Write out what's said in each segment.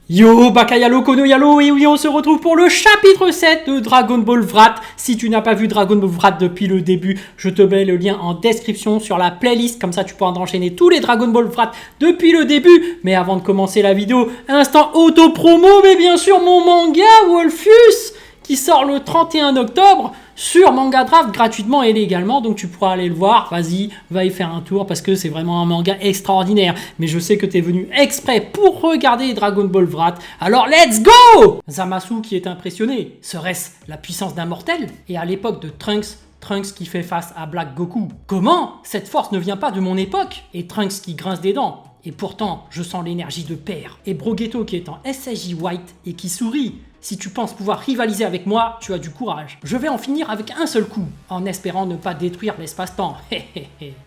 Yo, Bakayalo, Kono Yalo, et oui, on se retrouve pour le chapitre 7 de Dragon Ball Vrat. Si tu n'as pas vu Dragon Ball Vrat depuis le début, je te mets le lien en description sur la playlist, comme ça tu pourras enchaîner tous les Dragon Ball Vrat depuis le début. Mais avant de commencer la vidéo, instant auto-promo, mais bien sûr mon manga Wolfus, qui sort le 31 octobre sur Manga Draft gratuitement et légalement, donc tu pourras aller le voir. Vas-y, va y faire un tour parce que c'est vraiment un manga extraordinaire. Mais je sais que tu es venu exprès pour regarder Dragon Ball Vrat, alors let's go! Zamasu qui est impressionné, serait-ce la puissance d'un mortel? Et à l'époque de Trunks qui fait face à Black Goku. Comment? Cette force ne vient pas de mon époque? Et Trunks qui grince des dents. Et pourtant, je sens l'énergie de père. Et Brogetto qui est en SSJ White et qui sourit. Si tu penses pouvoir rivaliser avec moi, tu as du courage. Je vais en finir avec un seul coup, en espérant ne pas détruire l'espace-temps.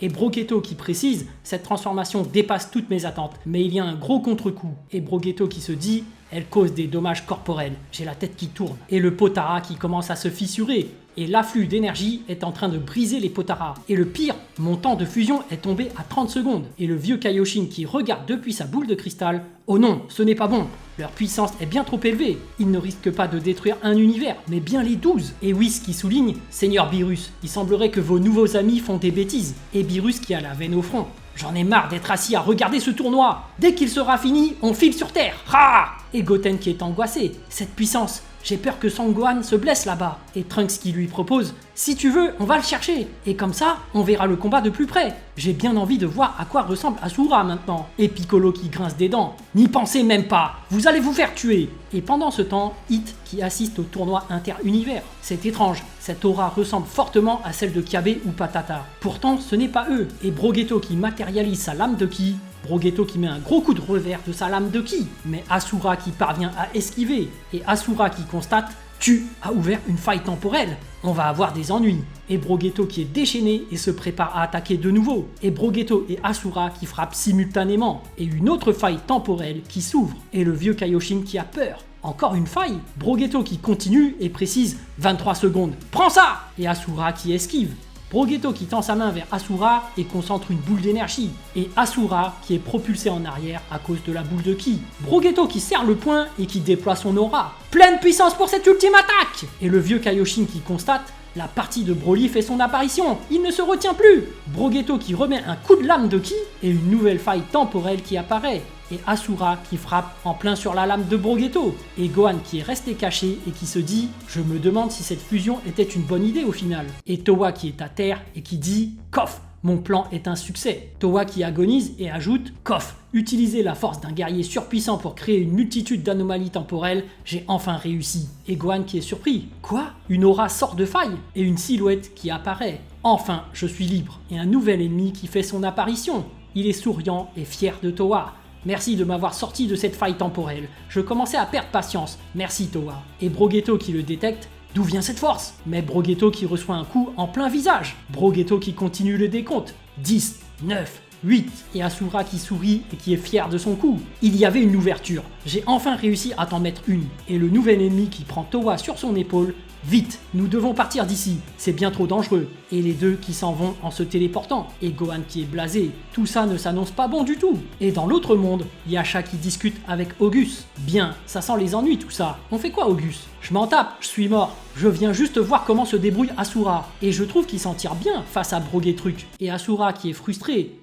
Et Brogetto qui précise, cette transformation dépasse toutes mes attentes, mais il y a un gros contre-coup. Et Brogetto qui se dit, elle cause des dommages corporels. J'ai la tête qui tourne. Et le Potara qui commence à se fissurer. Et l'afflux d'énergie est en train de briser les Potara. Et le pire, mon temps de fusion est tombé à 30 secondes. Et le vieux Kaioshin qui regarde depuis sa boule de cristal, oh non, ce n'est pas bon. Leur puissance est bien trop élevée. Ils ne risquent pas de détruire un univers, mais bien les 12. Et Whis qui souligne, Seigneur Beerus, il semblerait que vos nouveaux amis font des bêtises. Et Beerus qui a la veine au front. J'en ai marre d'être assis à regarder ce tournoi. Dès qu'il sera fini, on file sur Terre. Ha! Et Goten qui est angoissé. Cette puissance, j'ai peur que Son Gohan se blesse là-bas. Et Trunks qui lui propose, si tu veux, on va le chercher. Et comme ça, on verra le combat de plus près. J'ai bien envie de voir à quoi ressemble Asura maintenant. Et Piccolo qui grince des dents. N'y pensez même pas, vous allez vous faire tuer. Et pendant ce temps, Hit qui assiste au tournoi inter-univers. C'est étrange, cette aura ressemble fortement à celle de Kiabe ou Patata. Pourtant, ce n'est pas eux. Et Brogetto qui matérialise sa lame de ki. Brogetto qui met un gros coup de revers de sa lame de ki. Mais Asura qui parvient à esquiver. Et Asura qui constate, tu as ouvert une faille temporelle. On va avoir des ennuis. Et Brogetto qui est déchaîné et se prépare à attaquer de nouveau. Et Brogetto et Asura qui frappent simultanément. Et une autre faille temporelle qui s'ouvre. Et le vieux Kaioshin qui a peur. Encore une faille. Brogetto qui continue et précise 23 secondes. Prends ça! Et Asura qui esquive. Brogetto qui tend sa main vers Asura et concentre une boule d'énergie. Et Asura qui est propulsé en arrière à cause de la boule de ki. Brogetto qui serre le poing et qui déploie son aura. Pleine puissance pour cette ultime attaque! Et le vieux Kaioshin qui constate, la partie de Broly fait son apparition. Il ne se retient plus. Brogetto qui remet un coup de lame de ki et une nouvelle faille temporelle qui apparaît. Et Asura qui frappe en plein sur la lame de Brogetto. Et Gohan qui est resté caché et qui se dit « Je me demande si cette fusion était une bonne idée au final ». Et Towa qui est à terre et qui dit « Kof, mon plan est un succès ». Towa qui agonise et ajoute « Kof, utiliser la force d'un guerrier surpuissant pour créer une multitude d'anomalies temporelles, j'ai enfin réussi ». Et Gohan qui est surpris « Quoi ? Une aura sort de faille ?» Et une silhouette qui apparaît. Enfin, je suis libre. Et un nouvel ennemi qui fait son apparition. Il est souriant et fier de Towa. Merci de m'avoir sorti de cette faille temporelle. Je commençais à perdre patience. Merci Towa. Et Brogetto qui le détecte. D'où vient cette force? Mais Brogetto qui reçoit un coup en plein visage. Brogetto qui continue le décompte. 10, 9, 8. Et Asura qui sourit et qui est fier de son coup. Il y avait une ouverture. J'ai enfin réussi à t'en mettre une. Et le nouvel ennemi qui prend Towa sur son épaule. Vite, nous devons partir d'ici, c'est bien trop dangereux. Et les deux qui s'en vont en se téléportant. Et Gohan qui est blasé. Tout ça ne s'annonce pas bon du tout. Et dans l'autre monde, Yasha qui discute avec Augus. Bien, ça sent les ennuis tout ça. On fait quoi Augus? Je m'en tape, je suis mort. Je viens juste voir comment se débrouille Asura. Et je trouve qu'il s'en tire bien face à Brogetruc. Et Asura qui est frustré.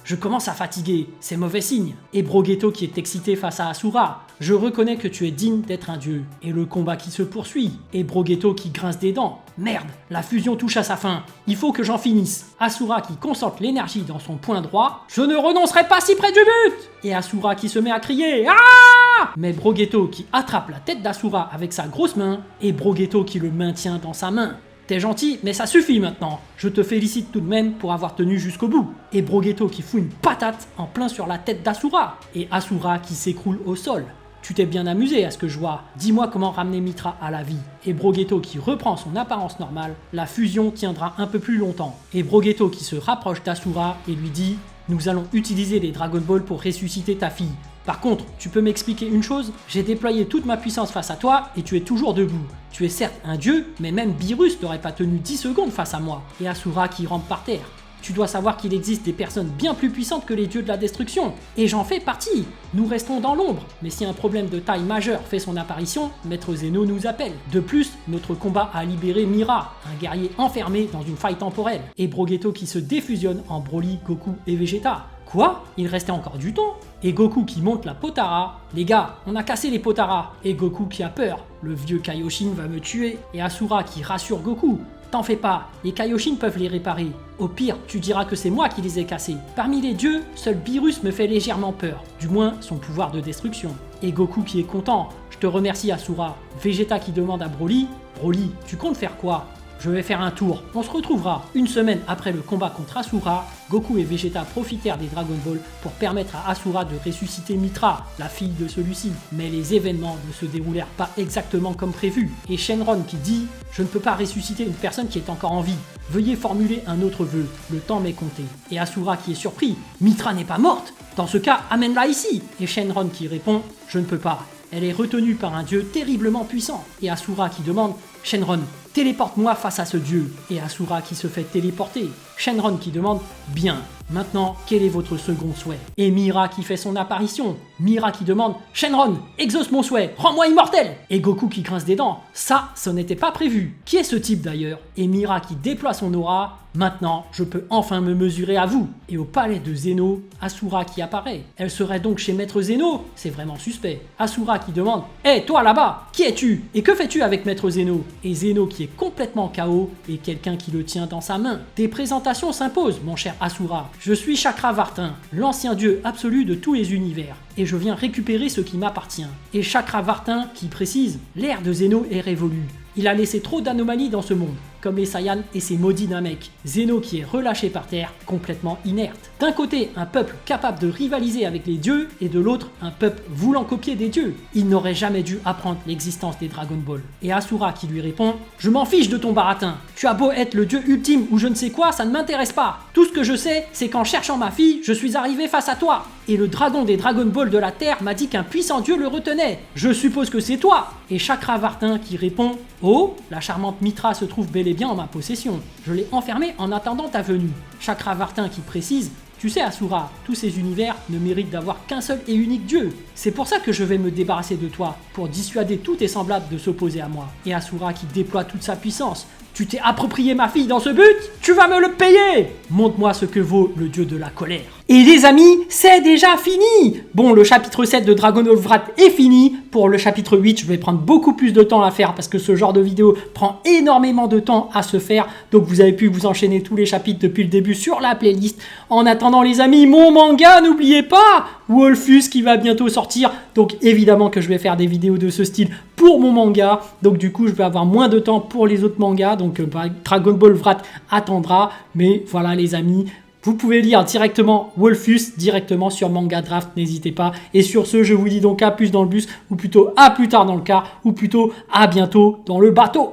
Je commence à fatiguer, c'est mauvais signe. Et Brogetto qui est excité face à Asura. Je reconnais que tu es digne d'être un dieu. Et le combat qui se poursuit. Et Brogetto qui grince des dents. Merde, la fusion touche à sa fin. Il faut que j'en finisse. Asura qui concentre l'énergie dans son poing droit. Je ne renoncerai pas si près du but! Et Asura qui se met à crier. Ah! Mais Brogetto qui attrape la tête d'Asura avec sa grosse main. Et Brogetto qui le maintient dans sa main. T'es gentil, mais ça suffit maintenant. Je te félicite tout de même pour avoir tenu jusqu'au bout. Et Brogetto qui fout une patate en plein sur la tête d'Asura. Et Asura qui s'écroule au sol. Tu t'es bien amusé à ce que je vois. Dis-moi comment ramener Mitra à la vie. Et Brogetto qui reprend son apparence normale. La fusion tiendra un peu plus longtemps. Et Brogetto qui se rapproche d'Asura et lui dit « Nous allons utiliser les Dragon Ball pour ressusciter ta fille. Par contre, tu peux m'expliquer une chose? J'ai déployé toute ma puissance face à toi et tu es toujours debout. Tu es certes un dieu, mais même Beerus n'aurait pas tenu 10 secondes face à moi. » Et Asura qui rampe par terre. Tu dois savoir qu'il existe des personnes bien plus puissantes que les dieux de la destruction, et j'en fais partie. Nous restons dans l'ombre, mais si un problème de taille majeure fait son apparition, Maître Zeno nous appelle. De plus, notre combat a libéré Mira, un guerrier enfermé dans une faille temporelle, et Brogetto qui se défusionne en Broly, Goku et Vegeta. Quoi? Il restait encore du temps? Et Goku qui monte la Potara. Les gars, on a cassé les Potara. Et Goku qui a peur. Le vieux Kaioshin va me tuer. Et Asura qui rassure Goku. T'en fais pas, les Kaioshin peuvent les réparer. Au pire, tu diras que c'est moi qui les ai cassés. Parmi les dieux, seul Beerus me fait légèrement peur. Du moins, son pouvoir de destruction. Et Goku qui est content. Je te remercie Asura. Vegeta qui demande à Broly. Broly, tu comptes faire quoi? Je vais faire un tour. On se retrouvera une semaine après le combat contre Asura. Goku et Vegeta profitèrent des Dragon Ball pour permettre à Asura de ressusciter Mitra, la fille de celui-ci. Mais les événements ne se déroulèrent pas exactement comme prévu. Et Shenron qui dit « Je ne peux pas ressusciter une personne qui est encore en vie. Veuillez formuler un autre vœu. Le temps m'est compté. » Et Asura qui est surpris « Mitra n'est pas morte. Dans ce cas, amène-la ici. » Et Shenron qui répond « Je ne peux pas. Elle est retenue par un dieu terriblement puissant. » Et Asura qui demande « Shenron, téléporte-moi face à ce dieu. » Et Asura qui se fait téléporter. Shenron qui demande « Bien, maintenant, quel est votre second souhait ?» Et Mira qui fait son apparition. Mira qui demande « Shenron, exauce mon souhait, rends-moi immortel !» Et Goku qui grince des dents. Ça n'était pas prévu. Qui est ce type d'ailleurs? Et Mira qui déploie son aura. Maintenant, je peux enfin me mesurer à vous. Et au palais de Zeno, Asura qui apparaît. Elle serait donc chez Maître Zeno? C'est vraiment suspect. Asura qui demande « Hé, toi là-bas, qui es-tu? Et que fais-tu avec Maître Zeno ?» Et Zeno qui est complètement KO et quelqu'un qui le tient dans sa main. Des présentations s'imposent, mon cher Asura. Je suis Chakravartin, l'ancien dieu absolu de tous les univers. Et je viens récupérer ce qui m'appartient. Et Chakravartin qui précise « L'ère de Zeno est révolue. Il a laissé trop d'anomalies dans ce monde, comme les Saiyans et ses maudits Namek. Zeno qui est relâché par terre, complètement inerte. D'un côté, un peuple capable de rivaliser avec les dieux, et de l'autre, un peuple voulant copier des dieux. Il n'aurait jamais dû apprendre l'existence des Dragon Ball. Et Asura qui lui répond « Je m'en fiche de ton baratin. Tu as beau être le dieu ultime ou je ne sais quoi, ça ne m'intéresse pas. Tout ce que je sais, c'est qu'en cherchant ma fille, je suis arrivé face à toi. Et le dragon des Dragon Ball de la Terre m'a dit qu'un puissant dieu le retenait. Je suppose que c'est toi. » Et Chakravartin qui répond « Oh, la charmante Mitra se trouve bel et bien en ma possession. Je l'ai enfermée en attendant ta venue. » Chakravartin qui précise « Tu sais Asura, tous ces univers ne méritent d'avoir qu'un seul et unique dieu. C'est pour ça que je vais me débarrasser de toi, pour dissuader tous tes semblables de s'opposer à moi. » Et Asura qui déploie toute sa puissance. « Tu t'es approprié ma fille dans ce but? Tu vas me le payer! Montre-moi ce que vaut le dieu de la colère. » Et les amis, c'est déjà fini! Bon, le chapitre 7 de Dragon Ball Vrat est fini. Pour le chapitre 8, je vais prendre beaucoup plus de temps à faire parce que ce genre de vidéo prend énormément de temps à se faire. Donc vous avez pu vous enchaîner tous les chapitres depuis le début sur la playlist. En attendant les amis, mon manga, n'oubliez pas! Wolfus qui va bientôt sortir. Donc évidemment que je vais faire des vidéos de ce style pour mon manga. Donc du coup, je vais avoir moins de temps pour les autres mangas. Donc Dragon Ball Vrat attendra. Mais voilà les amis, vous pouvez lire directement Wolfus directement sur Manga Draft, n'hésitez pas. Et sur ce, je vous dis donc à plus dans le bus, ou plutôt à plus tard dans le car, ou plutôt à bientôt dans le bateau.